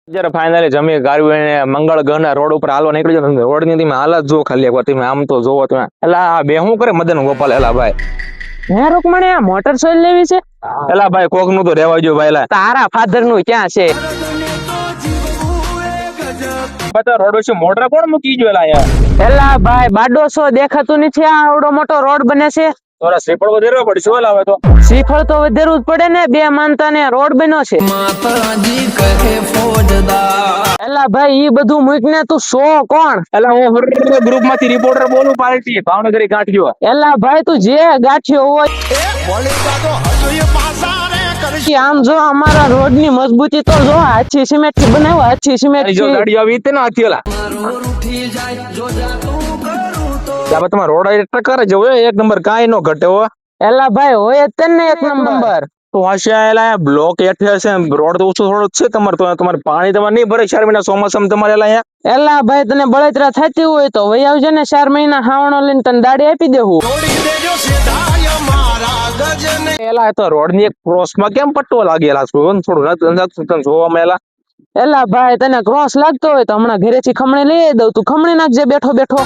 જયારે ફાઇનલી જમી ગાળવીને મંગળ ગ્રહના રોડ ઉપર હાલવા નીકળી ગયો. રોડ ની તમે હાલત જો ખાલી એકવાર તમે આમ તો જોવો તમે. એલા આ બે શું કરે મદન ગોપાલ? એલા ભાઈ હે રૂકમણી, આ મોટર સાયકલ લેવી છે? એલા ભાઈ કોક નું તો રેવા જો ભાઈ. એલા તારા ફાધર નું ક્યાં છે? બધા રોડ વિશે મોટર કોણ મૂકી ગયો? એલા યાર એલા ભાઈ બાડો છો, દેખાતું નથી? આ આવડો મોટો રોડ બને છે. થોડા શ્રીફળ વધારવા પડશે. ઓલા હવે તો શ્રીફળ તો વધારવું જ પડે ને, બે માનતા ને રોડ બન્યો છે. એલા ભાઈ ઈ બધું મૂક ને, તું સો કોણ? એલા હું ગ્રુપ માંથી રિપોર્ટર બોલું, પાર્ટી ભાવનગરી ગાંઠિયો. એલા ભાઈ તું જે ગાંઠિયો હોય આમ જો, અમારા રોડ ની મજબૂતી તો જો, આછી સિમેન્ટ થી બનાવ્યો, આછી સિમેન્ટ જો થી. ગાડી આવી તે ના હતી. એલા તમારા રોડ ટક્કર જ હોય, એક નંબર કાંઈ નો ઘટે હો. એલા ભાઈ હોય જ તને એક નંબર. તો હશે એલા બ્લોક હેઠે હશે, રોડ તો ઓછો થોડો જ છે તમારે. તો તમારે પાણી તમારે નહીં ભરે 4 મહિના ચોમાસામાં તમારે. એલા અહીંયા એલા ભાઈ તને બળતરા થતી હોય તો વહી આવજે ને, 4 મહિના હાવણો લઈને તને દાડી આપી દેવું. એલા તો રોડ ની એક ક્રોસ માં કેમ પટ્ટો લાગેલા થોડું જોવામાં. એલા એલા ભાઈ તને ક્રોસ લાગતો હોય તો હમણાં ઘરેથી ખમણી લઈ દઉં, તું ખમણી નાખજે બેઠો બેઠો.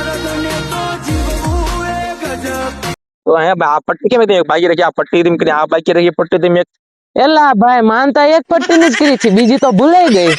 તો અહીંયા આ પટ્ટી કેમ બાકી રાખી? આ પટ્ટી તેમ કરી, આ બાકી રાખી પટ્ટી તેમ. એલા ભાઈ માનતા એક પટ્ટી ની જ કરી છે, બીજી તો ભૂલાઈ ગઈ.